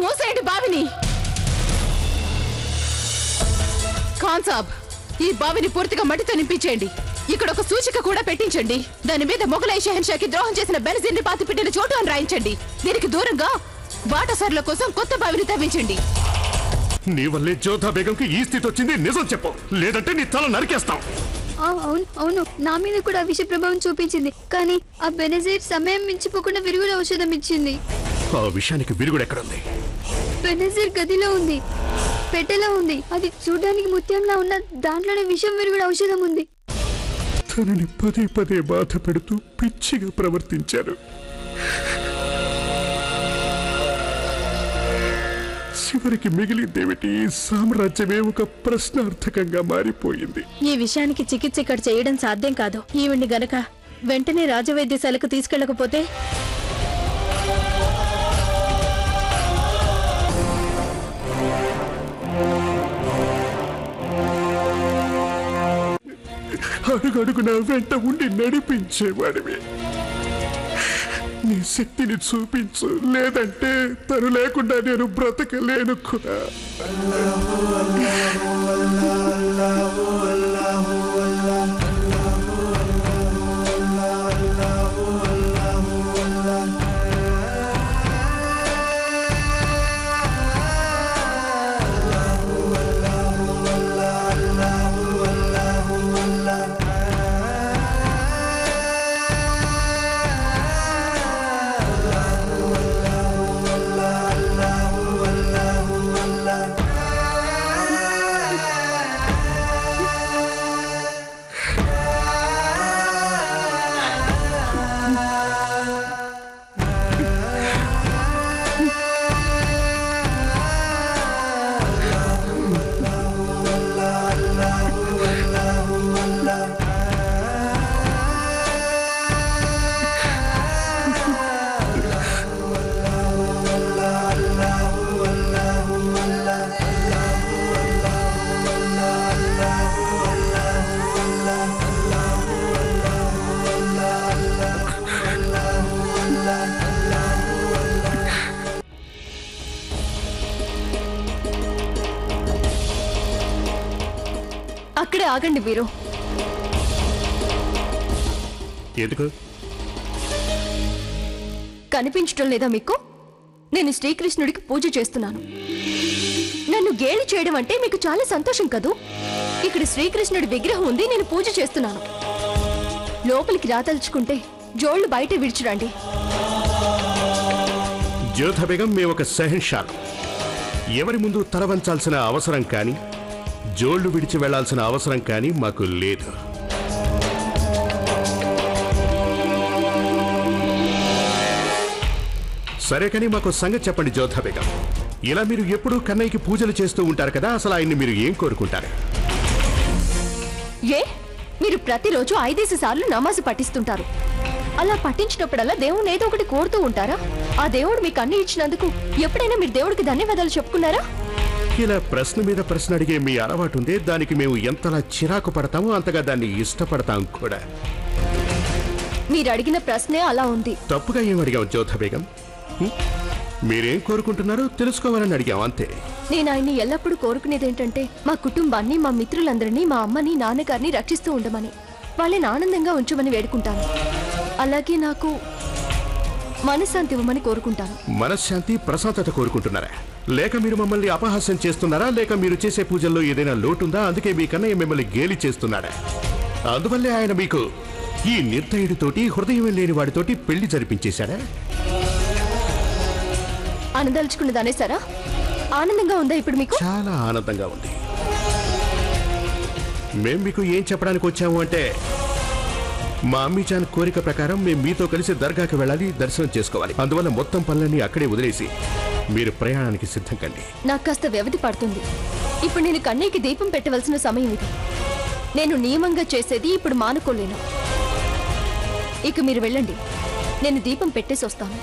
మూసేయండి బావిని. ఖాన్ సాబ్, ఈ బావిని పూర్తిగా మట్టితో నింపించేయండి. ఇక్కడ ఒక సూచిక కూడా పెట్టించండి. దాని మీద మొఘలై షెహన్షాకి ద్రోహం చేసిన బెనజీర్ని పాతిపెట్టిన చోటు అని రాయించండి. దీనికి దూరంగా బాటసార్ల కోసం కొత్త బావిని తవ్వించండి. నీ వల్లే జోధా బేగంకి ఈ స్థితి వచ్చింది. నిజం చెప్పు, లేదంటే నీ తల నరికేస్తాం. అవును అవును, నా మీద కూడా విష ప్రభావం చూపించింది. కానీ ఆ బెనజీర్ సమయం మించిపోకుండా విరుగుడు ఔషధం ఇచ్చింది. ఆ విషయానికి విరుగుడు ఎక్కడుంది? బెనజీర్ గదిలో ఉంది, పెట్టెలో ఉంది. అది చూడడానికి ముత్యంలా ఉన్న దాంట్లోనే విషం విరుగుడు ఔషధం ఉంది. తనని పదే పదే బాధ పెడుతూ పిచ్చిగా ప్రవర్తించారు. చివరికి మిగిలిందేమిటి? సామ్రాజ్యమే ఒక ప్రశ్నార్థకంగా మారిపోయింది. ఈ విషయానికి చికిత్స ఇక్కడ చేయడం సాధ్యం కాదు. ఈవిడ్ని గనక వెంటనే రాజవైద్యశాలకు తీసుకెళ్లకపోతే అడుగడుగునా వెంట ఉండి నడిపించేవాడివి. నీ శక్తిని చూపించు, లేదంటే తను లేకుండా నేను బ్రతకలేను కూడా. అక్కడే ఆగండి మీరు. ఎందుకు కనిపించటం లేదా మీకు? నేను శ్రీకృష్ణుడికి పూజ చేస్తున్నాను. నన్ను గేలి చేయడం అంటే మీకు చాలా సంతోషం కదూ? ఇక్కడ శ్రీకృష్ణుడి విగ్రహం ఉంది, నేను పూజ చేస్తున్నాను. లోపలికి రాదలుచుకుంటే జోళ్లు బయట విడిచిరండి. జోధా బేగం, మేము ఒక షెహన్షాలు. ఎవరి ముందు తల వంచాల్సిన అవసరం కానీ జోళ్లు విడిచి వెళ్లాల్సిన అవసరం కానీ మాకు లేదు. సరే కానీ మాకు సంగతి చెప్పండి జోధా బేగం. ఇలా మీరు ఎప్పుడూ కన్నయ్యకి పూజలు చేస్తూ ఉంటారు కదా, అసలు ఆయన్ని మీరు ఏం కోరుకుంటారు? ఏ, మీరు ప్రతిరోజు 5 సార్లు నమాజు పఠిస్తుంటారు. అలా పఠించినప్పుడల్లా దేవుడిని ఏదో ఒకటి కోరుతూ ఉంటారా? ఆ దేవుడు మీకు అన్ని ఇచ్చినందుకు ఎప్పుడైనా మీరు దేవుడికి ధన్యవాదాలు చెప్పుకున్నారా? ఇలా ప్రశ్న మీద ప్రశ్న అడిగే మీ అలవాటు ఉందే, దానికి మేము ఎంతలా చిరాకు పడతామో అంతగా దాన్ని ఇష్టపడతాం కూడా. మీరు అడిగిన ప్రశ్నే అలా ఉంది. తప్పుగా ఏం అడిగాం జోధా బేగం? మీరేం కోరుకుంటున్నారో తెలుసుకోవాలని అడిగాం, అంతే. నేను ఆయన్ని ఎల్లప్పుడూ కోరుకునేదేంటంటే మా కుటుంబాన్ని, మా మిత్రులందరినీ, మా అమ్మని, నాన్నగారిని రక్షిస్తూ ఉండమని, వాళ్ళని ఆనందంగా ఉంచమని వేడుకుంటాను. అలాగే నాకు మనశ్శాంతి ఇవ్వమని కోరుకుంటాను. మనశ్శాంతి, ప్రశాంతత కోరుకుంటున్నారా? లేక మీరు మమ్మల్ని అపహాస్యం చేస్తున్నారా? లేక మీరు చేసే పూజల్లో ఏదైనా లోటుందా? అందుకే మీ కన్నయ్య మిమ్మల్ని గేలి చేస్తున్నాడా? అందువల్లే ఆయన మీకు ఈ నిర్దయుడితోటి, హృదయం లేని వాడితోటి పెళ్లి జరిపించేశాడా? అనదలుచుకున్నది అనేసారా? ఆనందంగా ఉందా ఇప్పుడు మీకు? చాలా ఆనందంగా ఉంది. మేం మీకు ఏం చెప్పడానికి వచ్చాము అంటే, మా అమ్మీజాన్ కోరిక ప్రకారం మేము మీతో కలిసి దర్గాకి వెళ్ళాలి, దర్శనం చేసుకోవాలి. అందువల్ల మొత్తం పనులన్నీ అక్కడే వదిలేసి మీరు ప్రయాణానికి సిద్ధం కండి. నాకు కాస్త వ్యవధి పడుతుంది. ఇప్పుడు నేను కన్నయ్యకి దీపం పెట్టవలసిన సమయం ఇది. నేను నియమంగా చేసేది ఇప్పుడు మానుకోలేను. ఇక మీరు వెళ్ళండి, నేను దీపం పెట్టేసి వస్తాను.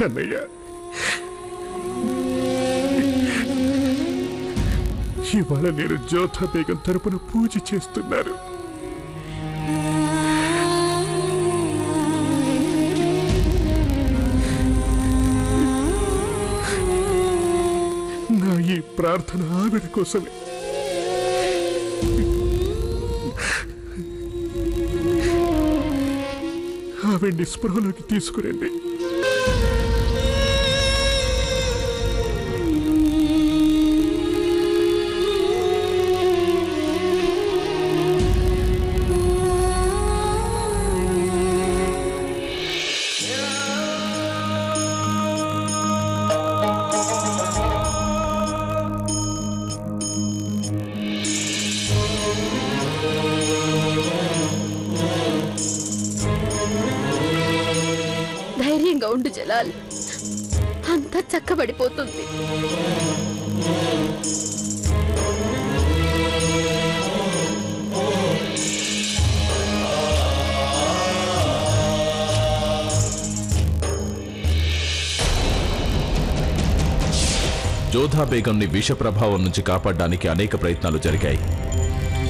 కన్నయ్య, ఇవాళ నేను జ్యోతా బేగం తరపున పూజ చేస్తున్నాను. నా ఈ ప్రార్థన ఆవిడ కోసమే. ఆవిడ్ని స్పృహలోకి తీసుకురండి. ధైర్యంగా ఉండు జలాల్, అంతా చక్కబడిపోతుంది. జోధా బేగంని విష ప్రభావం నుంచి కాపాడడానికి అనేక ప్రయత్నాలు జరిగాయి.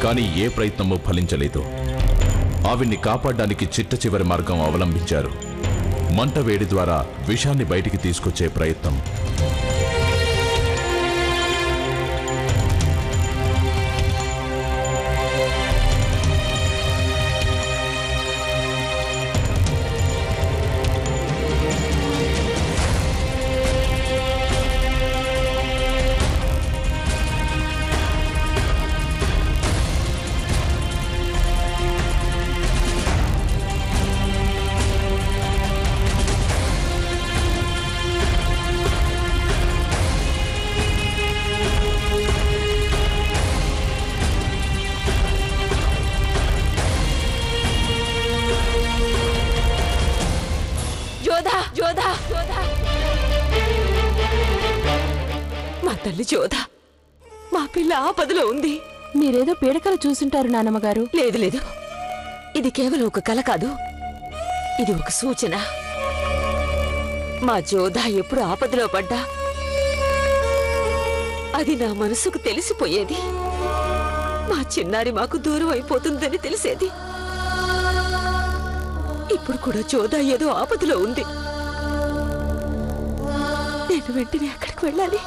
కానీ ఏ ప్రయత్నమూ ఫలించలేదు. ఆవిడ్ని కాపాడడానికి చిట్ట చివరి మార్గం అవలంబించారు. మంట వేడి ద్వారా విషాన్ని బయటికి తీసుకొచ్చే ప్రయత్నం. మా తల్లి జోధ, మా పిల్ల ఆపదలో ఉంది. మీరేదో పీడకలు చూసుంటారు నానమ్మగారు. లేదు లేదు, ఇది కేవలం ఒక కల కాదు, ఇది ఒక సూచన. మా జోధ ఎప్పుడు ఆపదలో పడ్డా అది నా మనసుకు తెలిసిపోయేది. మా చిన్నారి మాకు దూరం అయిపోతుందని తెలిసేది. ఇప్పుడు కూడా జోధ ఏదో ఆపదలో ఉంది. నేను వెంటనే అక్కడికి వెళ్ళాలి,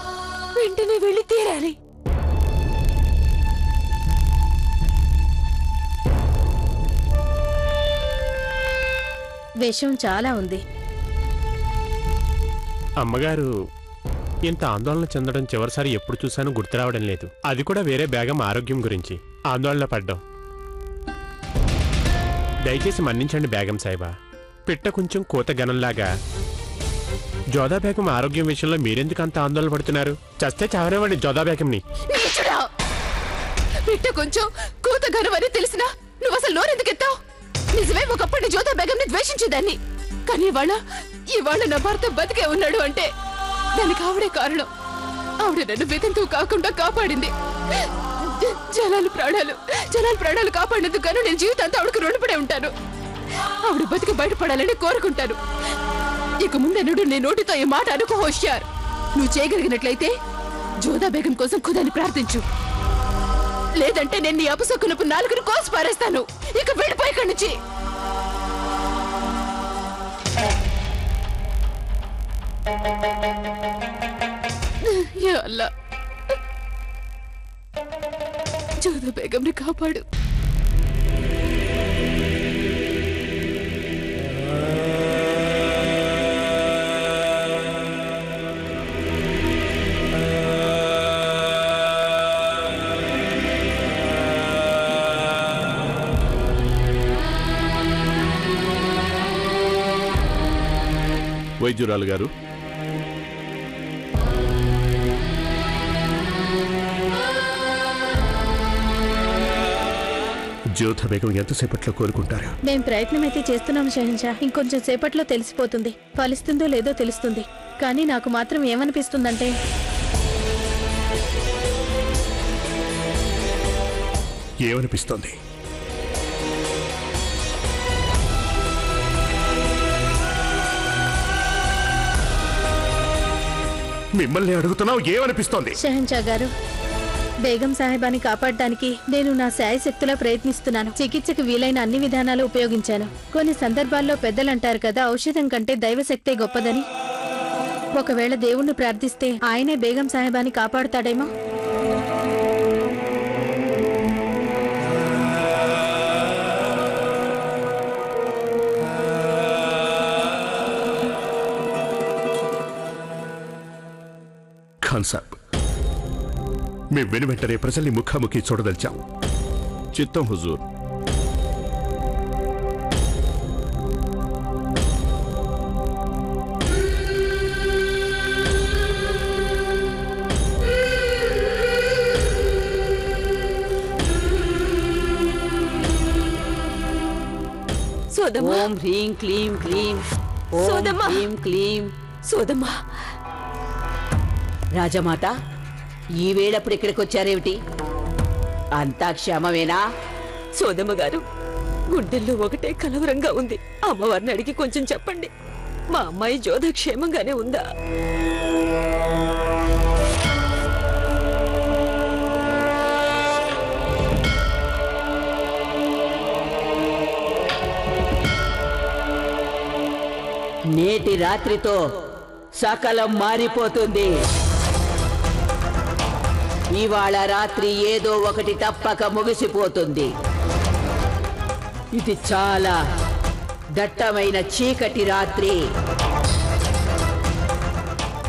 వెంటనే వెళ్ళి తీరాలి. విషం చాలా ఉంది. అమ్మగారు ఇంత ఆందోళన చెందడం చివరిసారి ఎప్పుడు చూశానో గుర్తు రావడం లేదు. అది కూడా వేరే బేగం ఆరోగ్యం గురించి ఆందోళన పడ్డం. దయచేసి మన్నించండి బేగం సాహిబా. పిట్ట కొంచెం కూత గనంలాగా జోధా బేగం ఆరోగ్యం విషయంలో మీరెందుకు అంత ఆందోళన పడుతున్నారు? చస్తే చావనివ్వండి జోధా బేగంని. పిట్ట కొంచెం కూత గర్వని తెలిసినా నువ్వు అసలు నోరెందుకెత్తావు? నిజమే, ఒకప్పుడు జోధా బేగంని ద్వేషించేదాన్ని. కానీ ఇవాళ నా భర్త బతికే ఉన్నాడు అంటే దానికి ఆవిడే కారణం. ఆవిడ నన్ను బెతంతో కాకుండా కాపాడింది. జలాలు ప్రాణాలు కాపాడినందుకు గాను నేను జీవితాంతా ఆవిడకు రుణపడే ఉంటాను. ఆవిడ బతికి బయటపడాలని కోరుకుంటాను. ఇక ముందెన్నడు నీ నోటితో ఈ మాట అనుకో హోషియార్. నువ్వు చేయగలిగినట్లయితే జోధా బేగం కోసం ఖుదాని ప్రార్థించు. లేదంటే నేను నీ అపసొక్కునపు నాలుగును కోసి పారేస్తాను. ఇక వెళ్ళిపోయి ఇక్కడి నుంచి. యా అల్లా, జోధా బేగంని కాపాడు. వైద్యురాలు గారు, జ్యోతా బేగం ఎంతసేపట్లో కోలుకుంటారా? మేం ప్రయత్నమైతే చేస్తున్నాం షహన్షా. ఇంకొంచెం సేపట్లో తెలిసిపోతుంది. ఫలిస్తుందో లేదో తెలుస్తుంది. కానీ నాకు మాత్రం ఏమనిపిస్తుందంటే ఏమనిపిస్తోంది? మిమ్మల్ని అడుగుతున్నావు, ఏమనిపిస్తోంది? షహన్షా గారు, బేగం సాహెబాని కాపాడడానికి నేను నా శాయశక్తులా ప్రయత్నిస్తున్నాను. చికిత్సకు వీలైన అన్ని విధానాలు ఉపయోగించాను. కొన్ని సందర్భాల్లో పెద్దలంటారు కదా, ఔషధం కంటే దైవశక్తే గొప్పదని. ఒకవేళ దేవుణ్ణి ప్రార్థిస్తే ఆయనే బేగం సాహెబాని కాపాడుతాడేమో. ఖాన్ సాబ్, మేము వెను వెంటనే ప్రజల్ని ముఖాముఖి చూడదలిచాం. చిత్తం హుజూర్. సోదమ్మా, ఓం హ్రీం క్లీం క్లీం ఓం సోదమ్మా. హ్రీం క్లీం. సోదమ్మా, రాజమాత, ఈ వేళప్పుడు ఇక్కడికి వచ్చారేమిటి? అంతా క్షేమమేనా? సోదమ్మ గారు, గుండెల్లో ఒకటే కలవరంగా ఉంది. అమ్మవారిని అడిగి కొంచెం చెప్పండి. మా అమ్మాయి జోధ క్షేమంగానే ఉందా? నేటి రాత్రితో సకలం మారిపోతుంది. ఇవాళ రాత్రి ఏదో ఒకటి తప్పక ముగిసిపోతుంది. ఇది చాలా దట్టమైన చీకటి రాత్రి.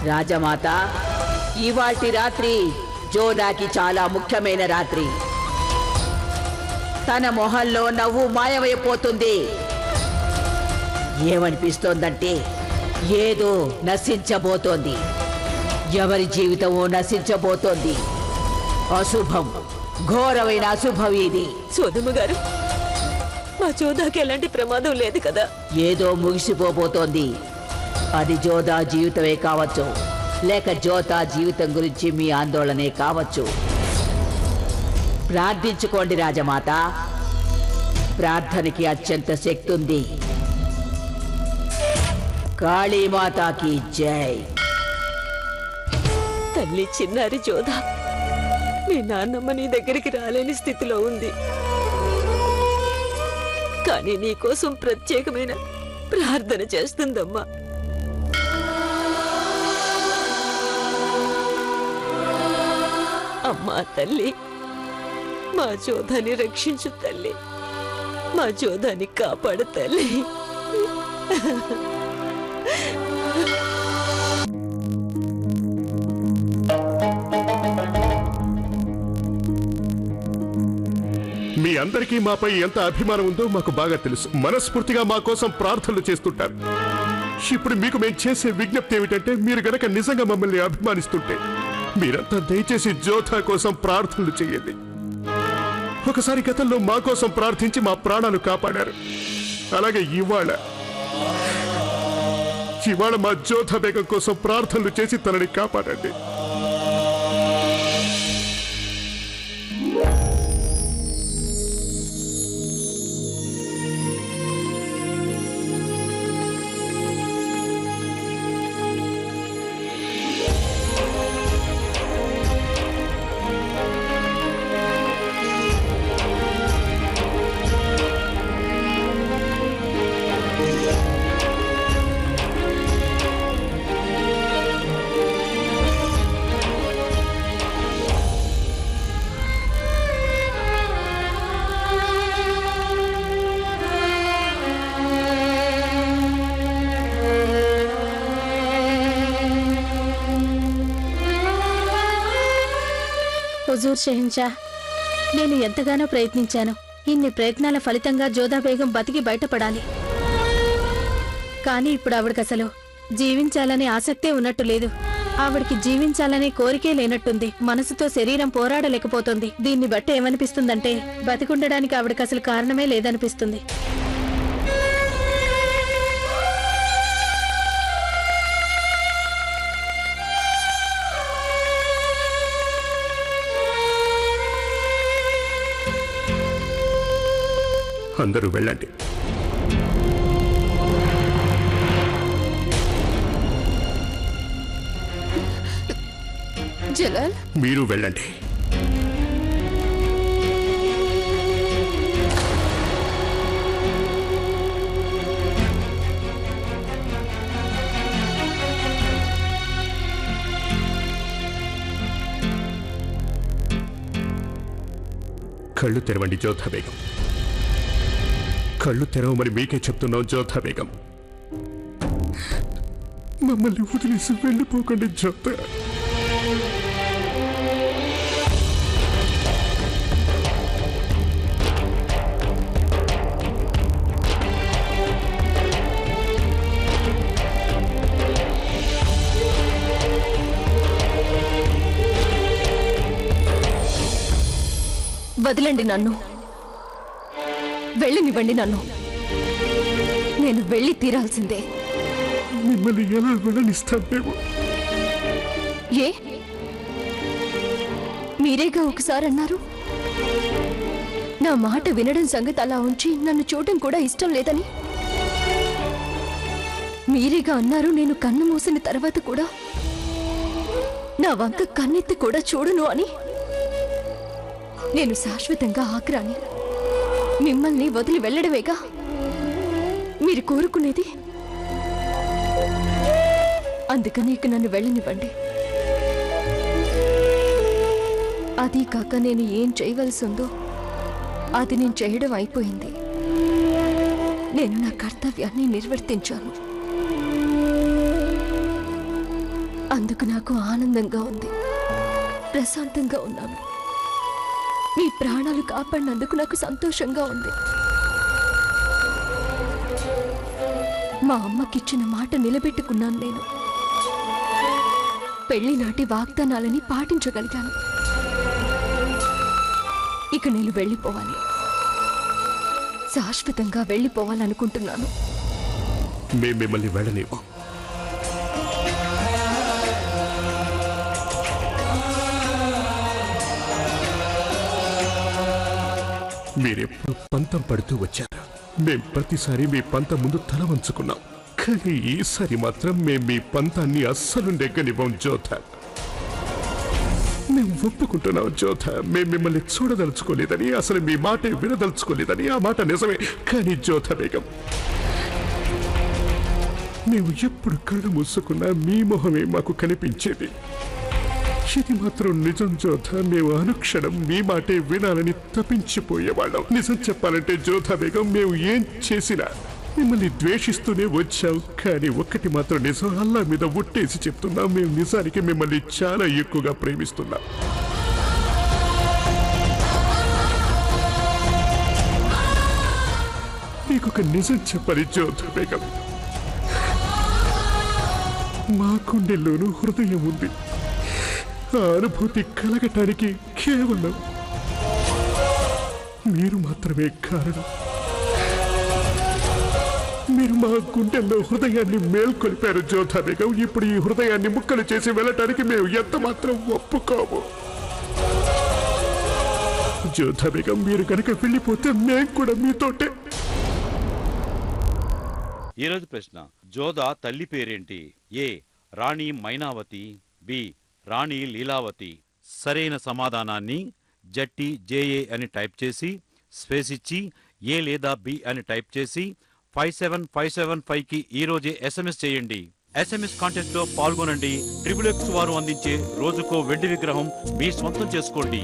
రాజమాత, ఇవాల్టి రాత్రి జోదాకి చాలా ముఖ్యమైన రాత్రి. తన మొహంలో నవ్వు మాయమైపోతుంది. ఏమనిపిస్తోందంటే ఏదో నశించబోతోంది. ఎవరి జీవితమో నశించబోతోంది. అశుభం, ఘోరమైన అశుభం ఇది. సోదమ్మ గారు, మా జోధాకి ఎలాంటి ప్రమాదం లేదు కదా? ఏదో ముగిసిపోబోతోంది. అది జోదా జీవితమే కావచ్చు, లేక జోతా జీవితం గురించి మీ ఆందోళనే కావచ్చు. ప్రార్థించుకోండి రాజమాత. ప్రార్థనకి అత్యంత శక్తి ఉంది. కాళీమాతాకి జై. తల్లి చిన్నారి జోధ, మీ నాన్నమ్మ నీ దగ్గరికి రాలేని స్థితిలో ఉంది. కానీ నీకోసం ప్రత్యేకమైన ప్రార్థన చేస్తుందమ్మా. అమ్మా తల్లి, మా జోధాని రక్షించు తల్లి. మా జోధాని కాపాడు తల్లి. మీ అందరికీ మాపై ఎంత అభిమానం ఉందో మాకు బాగా తెలుసు. మనస్ఫూర్తిగా మా కోసం ప్రార్థనలు చేస్తుంటారు. ఇప్పుడు మీకు మేము చేసే విజ్ఞప్తి ఏమిటంటే, మీరు గనక నిజంగా మమ్మల్ని అభిమానిస్తుంటే మీరంతా దయచేసి జోధా కోసం ప్రార్థనలు చేయండి. ఒకసారి గతంలో మా కోసం ప్రార్థించి మా ప్రాణాలు కాపాడారు. అలాగే ఇవాళ మా జోధా బేగం కోసం ప్రార్థనలు చేసి తనని కాపాడండి. హుజూర్ షెహన్షా, నేను ఎంతగానో ప్రయత్నించాను. ఇన్ని ప్రయత్నాల ఫలితంగా జోధా బేగం బతికి బయటపడాలి. కానీ ఇప్పుడు ఆవిడకి అసలు జీవించాలనే ఆసక్తే ఉన్నట్టు లేదు. ఆవిడికి జీవించాలనే కోరికే లేనట్టుంది. మనసుతో శరీరం పోరాడలేకపోతుంది. దీన్ని బట్టి ఏమనిపిస్తుందంటే, బతికుండడానికి ఆవిడకి అసలు కారణమే లేదనిపిస్తుంది. అందరూ వెళ్ళండి. జలాల్ మీరు వెళ్ళండి. కళ్ళు తెరవండి జోధా బేగం. కళ్ళు తెరవమని మీకే చెప్తున్నాం జోధా బేగం. మమ్మల్ని వదిలేసి వెళ్ళిపోకండి జోధా. వదలండి నన్ను, వెళ్ళనివ్వండి నన్ను. నేను వెళ్ళి తీరాల్సిందే. మిమ్మల్ని ఎలా వెళ్ళనిస్తాం మేము? ఏ మీరేగా ఒకసారి అన్నారు నా మాట వినడం సంగతి అలా ఉంచి నన్ను చూడటం కూడా ఇష్టం లేదని. మీరేగా అన్నారు నేను కన్ను మూసిన తర్వాత కూడా నా వంక కన్నెత్తి కూడా చూడను అని. నేను శాశ్వతంగా ఆగ్రాని, మిమ్మల్ని వదిలి వెళ్ళడమేగా మీరు కోరుకునేది. అందుకని ఇక నన్ను వెళ్ళనివ్వండి. అది కాక నేను ఏం చేయవలసి ఉందో అది నేను చేయడం అయిపోయింది. నేను నా కర్తవ్యాన్ని నిర్వర్తించాను. అందుకు నాకు ఆనందంగా ఉంది, ప్రశాంతంగా ఉన్నాను. మీ ప్రాణాలు కాపాడినందుకు నాకు సంతోషంగా ఉంది. మా అమ్మకిచ్చిన మాట నిలబెట్టుకున్నాను. నేను పెళ్లి నాటి వాగ్దానాలని పాటించగలిగాను. ఇక నేను వెళ్ళిపోవాలి, శాశ్వతంగా వెళ్ళిపోవాలనుకుంటున్నాను. మేము మిమ్మల్ని వెళ్ళనివ్వం. మీరెప్పుడు పంతం పడుతూ వచ్చారు. మేం ప్రతిసారి మీ పంతం ముందు తల వంచుకున్నాం. కానీ ఈసారి మాత్రం మేం మీ పంతాన్ని అస్సలు నెగ్గనివ్వం జోధా. మేము ఒప్పుకుంటున్నాం జోధా. మేము మిమ్మల్ని చూడదలుచుకోలేదని, అసలు మీ మాట వినదలుచుకోలేదని. ఆ మాట నిజమే. కానీ జోధా బేగం, మేము ఎప్పుడు కళ్ళు మూసుకున్నా మీ మొహమే మాకు కనిపించేది. ఇది మాత్రం నిజం జోధా. మేము అనుక్షణం మీ మాటే వినాలని తప్పించిపోయేవాళ్ళం. నిజం చెప్పాలంటే జోధా బేగం, మేము ఏం చేసినా మిమ్మల్ని ద్వేషిస్తూనే వచ్చాం. కానీ ఒక్కటి మాత్రం నిజం, అల్లా మీద ఒట్టేసి చెప్తున్నాం, మేము నిజానికి మిమ్మల్ని చాలా ఎక్కువగా ప్రేమిస్తున్నాం. మీకొక నిజం చెప్పాలి జోధా బేగం, మా గుండెల్లోనూ హృదయం ఉంది. ఆ అనుభూతి కలగటానికి కేవలం మీరు మాత్రమే కారణం. మీరు మా గుండెల్లో హృదయాన్ని మేల్కొల్పారు జోధా బేగం. ఇప్పుడు ఈ హృదయాన్ని ముక్కలు చేసి వెళ్ళటానికి మేము ఎంత మాత్రం ఒప్పుకోము జోధా బేగం. మీరు కనుక వెళ్ళిపోతే మేము కూడా మీతోటే. ఈరోజు ప్రశ్న: జోధా తల్లి పేరేంటి? ఏ రాణి మైనావతి, బి రాణి లీలావతి. సరైన సమాధానాన్ని జట్టి జేఏ అని టైప్ చేసి స్పేస్ ఇచ్చి ఏ లేదా బి అని టైప్ చేసి 57575కి ఈరోజే SMS చేయండి. SMS కాంటెస్ట్ లో పాల్గొనండి. XXX వారు అందించే రోజుకో వెండి విగ్రహం మీ సొంతం చేసుకోండి.